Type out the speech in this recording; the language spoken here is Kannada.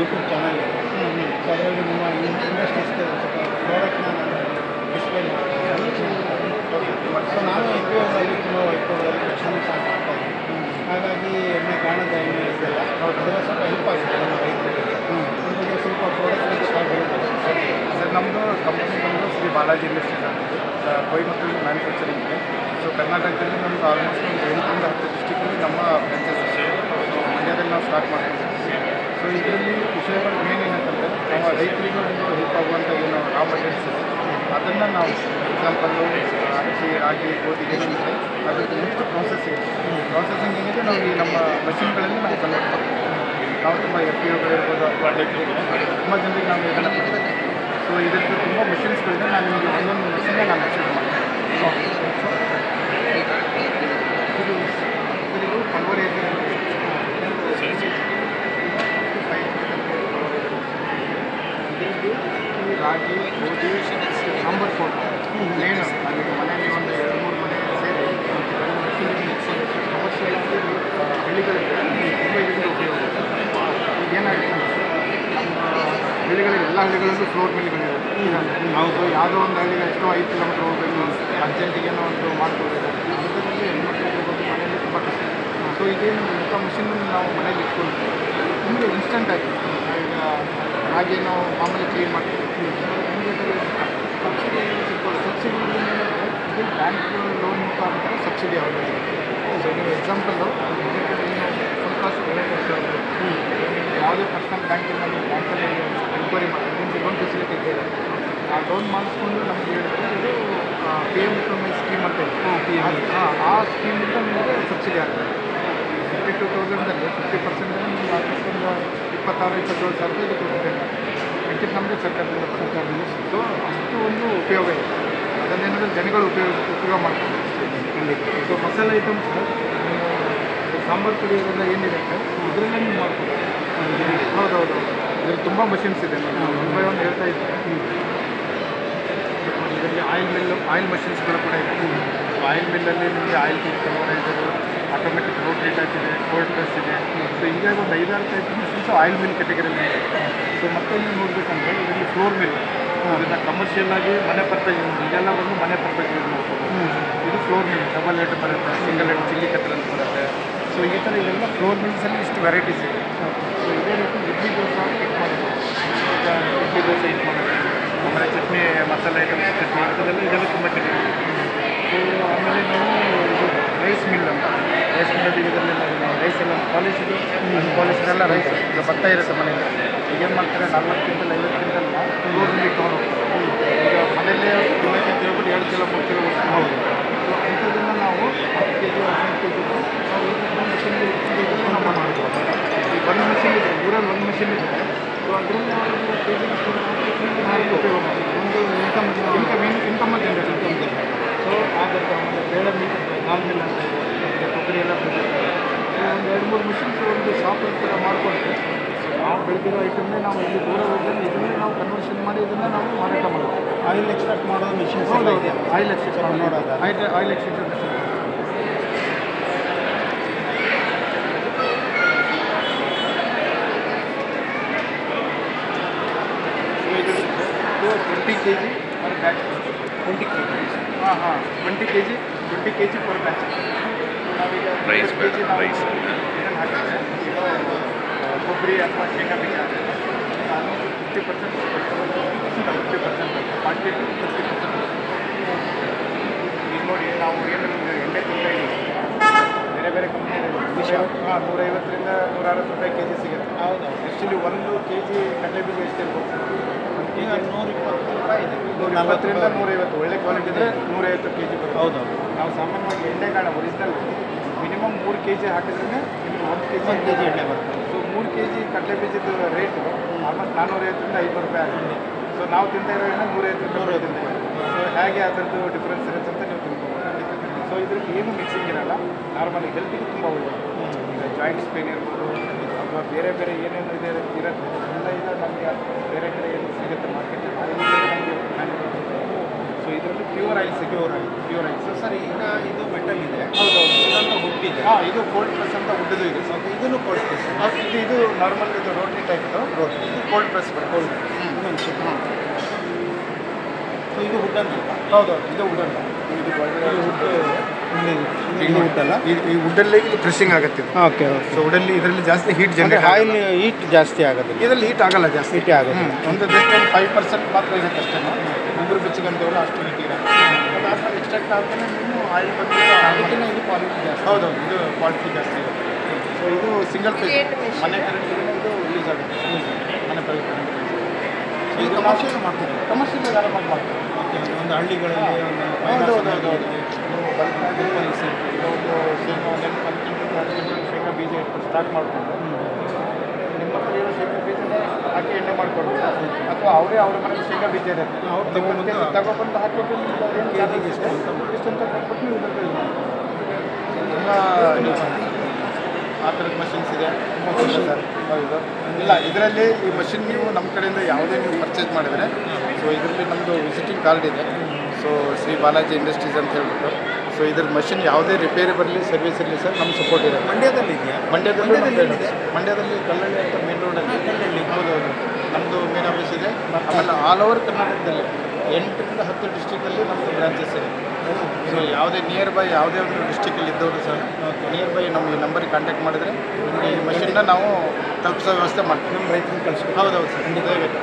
ಯೂಟ್ಯೂಬ್ ಚಾನಲ್ ಇದೆ. ಸೊ ಅದರಲ್ಲಿ ನಿಮ್ಮ ಇಂಡಸ್ಟ್ರೀಸ್ಗೆ ಸ್ವಲ್ಪ ಪ್ರಾಡಕ್ಟ್ನ ನಾನು ಡಿಸ್ಪ್ಲೇ ಮಾಡ್ತೀನಿ. ಸೊ ನಾನು ಎಕ್ಕೋದಲ್ಲಿ ತುಂಬ ಎಕ್ಕೋದಲ್ಲಿ ರಕ್ಷಣೆ ಸ್ಟಾರ್ಟ್ ಮಾಡ್ತಾಯಿದ್ದೀನಿ. ಹಾಗಾಗಿ ಎಣ್ಣೆ ಗಾಣದ ಎಣ್ಣೆ ಇದೆಲ್ಲ ಅದೆಲ್ಲ ಸ್ವಲ್ಪ ಹೆಲ್ಪ್ ಆಗುತ್ತೆ ನಮ್ಮ ರೈತರಿಗೆ. ನಿಮಗೆ ಸ್ವಲ್ಪ ಪ್ರಾಡಕ್ಟ್ ಬಗ್ಗೆ ಸರ್ ನಮ್ಮದು ಕಂಪನಿ ಬಂದು ಶ್ರೀ ಬಾಲಾಜಿ ಇಂಡಸ್ಟ್ರೀಸ್ ಅಂತಿದೆ. ಕೊಯಮತ್ತೂರು ಮ್ಯಾನುಫ್ಯಾಕ್ಚರಿಂಗ್ ಇದೆ. ಸೊ ಕರ್ನಾಟಕದಲ್ಲಿ ನಮ್ಮದು ಆಲ್ಮೋಸ್ಟ್ ಒಂದು 8ರಿಂದ 10 ಡಿಸ್ಟಿಕಲ್ಲಿ ನಮ್ಮ ಬ್ರಾಂಚಸ್ ಇದೆ. ಸೊ ಮಂಡ್ಯದಲ್ಲಿ ನಾವು ಸ್ಟಾರ್ಟ್ ಮಾಡ್ತೀವಿ. ಸೊ ಇದರಲ್ಲಿ ವಿಷಯಗಳು ಮೇನ್ ಏನಂತಂದರೆ ನಾವು ರೈತರಿಗೆ ಒಂದು ಹೆಲ್ಪ್ ಆಗುವಂಥ ಏನು ರಾ ಮೆಟೀರಿಯಲ್ಸ್ ಇದೆ ಅದನ್ನು ನಾವು ಎಕ್ಸಾಂಪಲ್ಲು ಅಕ್ಕಿ ರಾಗಿ ಗೋಧಿ ಏನಿದೆ ಅದಕ್ಕೆ ನೆಕ್ಸ್ಟ್ ಪ್ರಾಸೆಸಿಂಗ್ ಏನಿದೆ ನಾವು ಈ ನಮ್ಮ ಮಷಿನ್ಗಳಲ್ಲಿ ನಾವು ಕನ್ವರ್ಟ್ ಮಾಡ್ತೀವಿ. ನಾವು ತುಂಬ FPOಗಳಿರ್ಬೋದು ಅಥವಾ ತುಂಬ ಜನರಿಗೆ ನಾವು ಇದನ್ನು ಕೊಡ್ತೀವಿ. ಸೊ ಇದಕ್ಕೆ ತುಂಬ ಮೆಷಿನ್ಸ್ಗಳಿದೆ. ನಾನು ನಿಮಗೆ ಒಂದೊಂದು ಮೆಷಿನ್ನೇ ನಾನು ಎಕ್ಸ್ಪ್ಲೇನ್ ಮಾಡ್ತೀನಿ. ಇದು ಕಲ್ವರಿ ರಾಗಿ ಗೋಧಿ ಸಾಂಬಾರು ಪೌಡರ್ ಏನು ನನಗೆ ಮನೆಯಲ್ಲಿ ಒಂದು 2-3 ಮನೆ ಸೇರಿ ಕಮರ್ಷಿಯಲ್ ಆಗಿ ಹಳ್ಳಿಗಳಿಗೆ ತುಂಬ ಇದರಿಂದ ಉಪಯೋಗ ಈಗೇನಾಗುತ್ತೆ ಅಂದರೆ ನಮ್ಮ ಹಳ್ಳಿಗಳಲ್ಲಿ ಎಲ್ಲ ಹಳ್ಳಿಗಳಲ್ಲೂ ಫ್ಲೋರ್ ಮಿಲ್ಗಳಿರುತ್ತೆ. ನಾವು ಯಾವುದೋ ಒಂದು ಹಳ್ಳಿಗೆ ಎಷ್ಟೋ 5 ಕಿಲೋಮೀಟ್ರ್ ಹೋಗಬೇಕು, ಅರ್ಜೆಂಟಿಗೇನೋ ಒಂದು ಮಾಡ್ಕೋಬೇಕು, ಅಂಥದ್ರಲ್ಲಿ ಹೆಣ್ಮಕ್ಳಿಗೆ ಹೋಗೋದು ಮನೆಯಲ್ಲಿ ತುಂಬ ಕಷ್ಟ. ಸೊ ಇದೇನು ಇಂಥ ಮಿಷಿನ್ ನಾವು ಮನೇಲಿ ಇಟ್ಕೊಳ್ತೀವಿ ನಿಮಗೆ ಇನ್ಸ್ಟೆಂಟಾಗಿ ಈಗ ಹಾಗೇನೋ ಮಾಮೂಲಿ ಕ್ಲೀನ್ ಮಾಡ್ತೀವಿ. ಸಬ್ಸಿಡಿ ಸಿಗ್ಬೋದು. ಸಬ್ಸಿಡಿ ಇದು ಬ್ಯಾಂಕ್ ಲೋನ್ ಮುಖಾಂತರ ಸಬ್ಸಿಡಿ ಆಗುತ್ತೆ. ಸೊ ನೀವು ಎಕ್ಸಾಂಪಲ್ಲು ಒಂದು ಕಾಸು ಯಾವುದೇ ಪರ್ಸನಲ್ ಬ್ಯಾಂಕಿಂದ ನೀವು ಬ್ಯಾಂಕಲ್ಲಿ ಎನ್ಕ್ವೈರಿ ಮಾಡಿ ನಿಮಗೆ ಲೋನ್ ಫೆಸಿಲಿಟಿ ಇದೆ. ಆ ಲೋನ್ ಮಾಡಿಸ್ಕೊಂಡು ನಮಗೆ ಹೇಳಿದ್ರೆ ಇದು PM-FMI ಸ್ಕೀಮ್ ಅಂತ ಇದೆ. ಆ ಸ್ಕೀಮಿಂದ ನಿಮಗೆ ಸಬ್ಸಿಡಿ ಆಗ್ತದೆ. 52,000ದಲ್ಲಿ 50% ನಿಮಗೆ ಆಲ್ಮೋಸ್ಟ್ ಒಂದು 26-27 ಸಾವಿರ ಇದು ಕೊಡುತ್ತೆ. ಮಿಕ್ಕಿದ ನಮಗೆ ಸರ್ಕಾರದಿಂದ. ಸೊ ಅಷ್ಟು ಒಂದು ಉಪಯೋಗ ಇದೆ. ಅದನ್ನೇನಾದರೂ ಜನಗಳು ಉಪಯೋಗ ಮಾಡ್ತಾರೆ. ಸೊ ಮಸಾಲೆ ಐಟಮ್ಸ್ ಸಾಂಬಾರು ಪುಡಿ ಇದೆಲ್ಲ ಏನಿರುತ್ತೆ ಇದರಲ್ಲೇ ನೀವು ಮಾಡ್ಬೋದು. ಹೌದೌದು. ಇದರಲ್ಲಿ ತುಂಬ ಮಷಿನ್ಸ್ ಇದೆ. ನಾನು ಒಂದು ಒಂದು ಹೇಳ್ತಾ ಇದ್ದೆ. ಇದರಲ್ಲಿ ಆಯಿಲ್ ಮಷಿನ್ಸ್ಗಳು ಕೂಡ ಇದೆ. ಆಯಿಲ್ ಮಿಲ್ಲಲ್ಲಿ ನಿಮಗೆ ಆಯಿಲ್ ಕನ್ವರ್ಟೈಸರು, ಆಟೋಮೆಟಿಕ್ ರೋಟರಿ ಟೈಪ್ ಇದೆ, ಕೋಲ್ಡ್ ಪ್ರೆಸ್ ಇದೆ. ಸೊ ಹೀಗಾಗಿ ಒಂದು 5-6 ಟೈಪ್ ಮಿಷಿನ್ಸು ಆಯಿಲ್ ಮಿಲ್ ಕೆಟಗರಿಯಲ್ಲಿ ಇದೆ. ಸೊ ಮತ್ತೆ ನೀವು ನೋಡಬೇಕಂದ್ರೆ ಇದರಲ್ಲಿ ಫ್ಲೋರ್ ಮಿಲ್ ಇದನ್ನು ಕಮರ್ಷಿಯಲ್ ಆಗಿ ಮನೆ ಪರ್ಪಸ್ ಇದೆಲ್ಲ ಬಂದು ಮನೆ ಪರ್ಪಸ್ ಯೂಸ್ ಮಾಡ್ಬೋದು. ಇದು ಫ್ಲೋರ್ ಮಿಲ್ ಡಬಲ್ ಹೆಡ್ ಬರುತ್ತೆ, ಸಿಂಗಲ್ ಹೆಡ್ ಚಿಲ್ಲಿ ಕಟ್ಟರ್ ಅಂತ ಬರುತ್ತೆ. ಸೊ ಈ ಥರ ಇದೆಲ್ಲ ಫ್ಲೋರ್ ಮಿಲ್ಸಲ್ಲಿ ಇಷ್ಟು ವೆರೈಟೀಸ್ ಇದೆ. ಸೊ ಇದೇ ರೀತಿ ಇಡ್ಲಿ ದೋಸೆ ಹಿಟ್ ಮಾಡೋದು, ಇಡ್ಲಿ ದೋಸೆ ಹಿಟ್ ಮಾಡೋದು, ಆಮೇಲೆ ಚಟ್ನಿ ಮಸಾಲೆ ಐಟಮ್ಸ್ ಚಟ್ನಿ ಇಂಥದ್ದೆಲ್ಲ ಇದೆಲ್ಲ ತುಂಬ ಕೆಟಗರಿ. ಸೊ ಆಮೇಲೆ ನಾವು ಇದು ರೈಸ್ ಮಿಲ್ ಅಂತ ರೈಸ್ ಮಿಲ್ಲಲ್ಲಿ ಇದರಲ್ಲಿ ನಾವು ರೈಸ್ ಎಲ್ಲ ಪಾಲಿಸಿದು ಪಾಲಿಸಿದೆಲ್ಲ ರೈಸ್ ಈಗ ಭತ್ತ ಇರುತ್ತೆ ಮನೆಯಲ್ಲಿ. ಈಗೇನು ಮಾಡ್ತಾರೆ 40 ಕ್ವಿಂಟಲ್ 50 ಕ್ವಿಂಟಲ್ನ ಫ್ಲೋರ್ ಮಿಲ್ಲಿಗೆ ತೊಗೊಂಡು ಹೋಗ್ತಾರೆ. ಈಗ ಮನೆಯಲ್ಲೇ ದಿನಕ್ಕೆ ಅಂತ ಹೇಳ್ಬಿಟ್ಟು 2 ಕಿಲೋ 3 ಕಿಲೋ ಹೌದು. ಸೊ ಅಂಥದ್ದನ್ನು ನಾವು 10 kg 15 kg ನಾವು ಈ ಮಿಷಿನ್ಗೆ ನಾವು ಮಾಡ್ಬೋದು. ಈಗ ಒಂದು ಮಿಷಿನ್ ಇದೆ, ಊರಲ್ಲಿ ಒಂದು ಮಿಷಿನ್ ಇದೆ. ಸೊ ಅದರಲ್ಲಿ ನಾವು ಕೆಜಿಗೆ ಉಪಯೋಗ ಮಾಡ್ತೀವಿ. ಒಂದು ಇನ್ಕಮ್ ಜನರೇಟ್. ಸೊ ಆಗುತ್ತೆ. ಆಮೇಲೆ ಬೇಳೆ ಮಿಲ್ 4 ಮಿಲ್ ಅಂತ ಇದೆ, ಕೊಬ್ಬರಿ ಎಲ್ಲ ಬೆಳೀತಾರೆ. ಸೊ ಒಂದು 2-3 ಮಿಷಿನ್ಸ್ ಒಂದು ಶಾಪ್ ಥರ ಮಾಡಿಕೊಂಡ್ರೆ ನಾವು ಬೆಳೆದಿರೋ ಐಟಮ್ನೇ ನಾವು ಇಲ್ಲಿ ದೂರ ಹೋದಲ್ಲಿ ಇದನ್ನೇ ನಾವು ಕನ್ವರ್ಷನ್ ಮಾಡಿ ಇದನ್ನು ನಾವು ಮಾರಾಟ ಮಾಡೋದು. ಆಯಿಲ್ ಎಕ್ಸ್ಟ್ರಾಕ್ಟ್ ಮಾಡೋದು ಮಿಷಿನ್ಸ್ ಇದೆ. ಆಯಿಲ್ ಎಕ್ಸ್ಟ್ರಾಕ್ಟ್ ನೋಡೋದು ಆಯಿಲ್ ಎಕ್ಸ್ಟ್ರಾಕ್ಟ್ ಮಿಷಿನ್. ಇದು 20 kg per batch. 20 kg 20 kg per batch. ನಾವೀಗ 20 kg ನಾವು ಇದನ್ನು ಹಾಕಿದ್ರೆ ಕೊಬ್ಬರಿ ಅಥವಾ ಶೇಂಗಾ ಬೀಜ 50% 50% ಕ್ವಾಂಟಿಟಿ 50%. ಈಗ ನೋಡಿ ನಾವು ಏನು ಎಣ್ಣೆ ತಿಂತಾ ಇದ್ದೀವಿ ಬೇರೆ ಬೇರೆ ಕಂಪ್ನಿ 150ರಿಂದ 160 ರೂಪಾಯಿ kg ಸಿಗುತ್ತೆ. ಹೌದು. ಆ್ಯಕ್ಚುಲಿ 1 kg ಕಡಲೆ ಬೀಜ ಎಷ್ಟಿರ್ಬೋದು? ಈಗ 120 ರೂಪಾಯಿ ಇದೆ. 140ರಿಂದ 150 ಒಳ್ಳೆ ಕ್ವಾಲಿಟಿ ಇದ್ದರೆ 150 kg ಬರುತ್ತೆ. ಹೌದು. ನಾವು ಸಾಮಾನ್ಯವಾಗಿ ಎಣ್ಣೆಗಾಣ ಒರಿಜಿನಲ್ ಮಿನಿಮಮ್ 3 kg ಹಾಕಿದ್ರೆ ನಿಮಗೆ 1 kg ಎಣ್ಣೆ ಬರುತ್ತೆ. ಸೊ 3 kg ಕಡಲೆ ಬೀಜದ ರೇಟು ಆಲ್ಮೋಸ್ಟ್ 450ರಿಂದ 500 ರೂಪಾಯಿ ಆಗುತ್ತೆ. ಸೊ ನಾವು ತಿಂತಾ ಇರೋ ಎಣ್ಣೆ 150 ರೂಪಾಯಿ ತಿಂತೀವಿ. ಸೊ ಹೇಗೆ ಅದರದ್ದು ಡಿಫ್ರೆನ್ಸ್ ಇರುತ್ತೆ ಅಂತ ನೀವು ತಿಳ್ಕೊಬೋದು. ಸೊ ಇದ್ರಲ್ಲಿ ಏನು ಮಿಕ್ಸಿಂಗ್ ಇರಲ್ಲ. ನಾರ್ಮಲಿ ಹೆಲ್ತಿಗೆ ತುಂಬ ಒಳ್ಳೆಯದು. ಈಗ ಜಾಯಿಂಟ್ಸ್ ಪೇನ್ ಇರ್ಬೋದು ಅಥವಾ ಬೇರೆ ಬೇರೆ ಏನೇನು ಇದೆ ಇರುತ್ತೆ ಎಲ್ಲ ಇದೆ ನಮಗೆ ಬೇರೆ ಕಡೆ ಏನು ಸಿಗುತ್ತೆ ಮಾರ್ಕೆಟಲ್ಲಿ ನಮಗೆ ಮ್ಯಾನುಫ್ಯಾಕ್ಚರ್. ಸೊ ಇದರಲ್ಲಿ ಪ್ಯೂರ್ ಆಯಿಲ್ ಸಿಗುತ್ತೆ. Pure oil. ಸರ್ ಈಗ ಇದು ಮೆಟಲ್ ಇದೆ, ಹೌದೌದು. ಇದನ್ನು ಹುಟ್ಟಿದೆ. ಇದು ಕೋಲ್ಡ್ ಪ್ರೆಸ್ ಅಂತ ಉಡ್ಡದು ಇದೆ ಸರ್. ಇದನ್ನು ಕೋಲ್ಡ್ ಪ್ರೆಸ್. ಇದು ನಾರ್ಮಲ್ ಇದು ರೋಟ್ರಿ ಟೈಪ್ ರೋಟ್ರಿ. ಇದು ಕೋಲ್ಡ್ ಪ್ರೆಸ್ ಬರುತ್ತೆ. ಇನ್ನೊಂದು ಸೊ ಇದು ವುಡ್ ಅಂತ. ಹೌದೌದು, ಇದು ವುಡ್ ಅಲ್ಲ. ಇದು ವುಡ್ ಅಲ್ಲ, ಈ ವುಡ್ಡಲ್ಲಿ ಇದು ಪ್ರೆಸ್ಸಿಂಗ್ ಆಗುತ್ತೆ. Okay okay. ಸೊ ವುಡಲ್ಲಿ ಇದರಲ್ಲಿ ಜಾಸ್ತಿ ಹೀಟ್ ಜನರೇಟ್ ಆಯಿಲ್ ಹೀಟ್ ಜಾಸ್ತಿ ಆಗೋದಿಲ್ಲ, ಇದರಲ್ಲಿ ಹೀಟ್ ಆಗಲ್ಲ ಜಾಸ್ತಿ. ಹೀಟೇ ಆಗೋದು. ಒಂದು ಜಸ್ಟ್ ಒಂದು 5% ಮಾತ್ರ ಇರುತ್ತೆ ಅಷ್ಟೇ. ಉಗುರು ಬೆಚ್ಚಗಂತೇವಲ್ಲ ಅಷ್ಟು ಹೀಟ್ ಇರುತ್ತೆ. ಅದಾದ್ಮೇಲೆ ಎಕ್ಸ್ಟ್ರಾಕ್ಟ್ ಆದ್ಮೇಲೆ ನೀವು ಆಯಿಲ್ ಬಂದು ಅದಕ್ಕಿಂತ ಇದು ಕ್ವಾಲಿಟಿ ಜಾಸ್ತಿ. ಹೌದೌದು, ಇದು ಕ್ವಾಲಿಟಿ ಜಾಸ್ತಿ ಇರುತ್ತೆ. ಸೊ ಇದು ಸಿಂಗಲ್ ಪೇಜ್ ಮನೆ ಕರೆಂಟಿಗೆ ಇದು ಯೂಸ್ ಆಗುತ್ತೆ. ಮನೆ ಕರೆಂಟ್ ಇದು ಕಮರ್ಷಿಯಲ್ ಮಾಡ್ತೀವಿ. ಕಮರ್ಷಿಯಲ್ ಆರಾಮಾಗಿ ಮಾಡ್ತಾರೆ. ಒಂದು ಹಳ್ಳಿಗಳಲ್ಲಿ ಒಂದು ಶೇಂಗಾ ಬೀಜ ಇಟ್ಟು ಸ್ಟಾರ್ಟ್ ಮಾಡಿಕೊಂಡು ನಿಮ್ಮ ಹತ್ರ ಇರೋ ಶೇಂಗಾ ಬೀಜನೇ ಹಾಕಿ ಎಣ್ಣೆ ಮಾಡ್ಕೊಡ್ಬೋದು. ಅಥವಾ ಅವರೇ ಅವ್ರ ಮನೇಲಿ ಶೇಂಗಾ ಬೀಜ ಇರುತ್ತೆ, ಅವ್ರು ತಗೊಬಂದು ಹಾಕಿಬಿಟ್ಟು ಇಷ್ಟಂತ ಕೊಟ್ಬಿಟ್ಟು ನೀವು ತುಂಬ ಆ ಥರದ ಮಷಿನ್ಸ್ ಇದೆ. ಸರ್ ಹೌದು. ಇಲ್ಲ, ಇದರಲ್ಲಿ ಈ ಮಷಿನ್ ನೀವು ನಮ್ಮ ಕಡೆಯಿಂದ ಯಾವುದೇ ನೀವು ಪರ್ಚೇಸ್ ಮಾಡಿದರೆ, ಸೊ ಇದರಲ್ಲಿ ನಮ್ಮದು ವಿಸಿಟಿಂಗ್ ಕಾರ್ಡ್ ಇದೆ. ಸೊ ಶ್ರೀ ಬಾಲಾಜಿ ಇಂಡಸ್ಟ್ರೀಸ್ ಅಂತ ಹೇಳ್ಬಿಟ್ಟು. ಸೊ ಇದ್ರ ಮಷಿನ್ ಯಾವುದೇ ರಿಪೇರಿ ಬರಲಿ, ಸರ್ವಿಸ್ ಇರಲಿ ಸರ್, ನಮ್ಮ ಸಪೋರ್ಟ್ ಇದೆ. ಮಂಡ್ಯದಲ್ಲಿ ಇದೆಯಾ? ಮಂಡ್ಯದಲ್ಲಿ ಕಲ್ಲಳ್ಳಿ ಅಂತ ಮೇನ್ ರೋಡಲ್ಲಿ. ಹೌದೌದು, ನಮ್ಮದು ಮೇನ್ ಆಫೀಸ್ ಇದೆ. ಆಮೇಲೆ ಆಲ್ ಓವರ್ ಕರ್ನಾಟಕದಲ್ಲಿ 8ರಿಂದ 10 ಡಿಸ್ಟಿಕಲ್ಲಿ ನಮ್ಮದು ಬ್ರಾಂಚಸ್ ಇದೆ. ಸೊ ಯಾವುದೇ ನಿಯರ್ ಬೈ ಯಾವುದೇ ಒಂದು ಡಿಸ್ಟಿಕಲ್ಲಿ ಇದ್ದವರು ಸರ್ ನಿಯರ್ ಬೈ ನಮ್ಮ ಈ ನಂಬರಿಗೆ ಕಾಂಟ್ಯಾಕ್ಟ್ ಮಾಡಿದರೆ ಈ ಮಷಿನ್ನ ನಾವು ತಲುಪಿಸೋ ವ್ಯವಸ್ಥೆ ಮಾಡ್ತೀವಿ. ನಮ್ಮ ರೈತರಿಗೆ ಕಳಿಸ್ಬೇಕು. ಹೌದೌದು ಸರ್, ದಯವಿಟ್ಟು.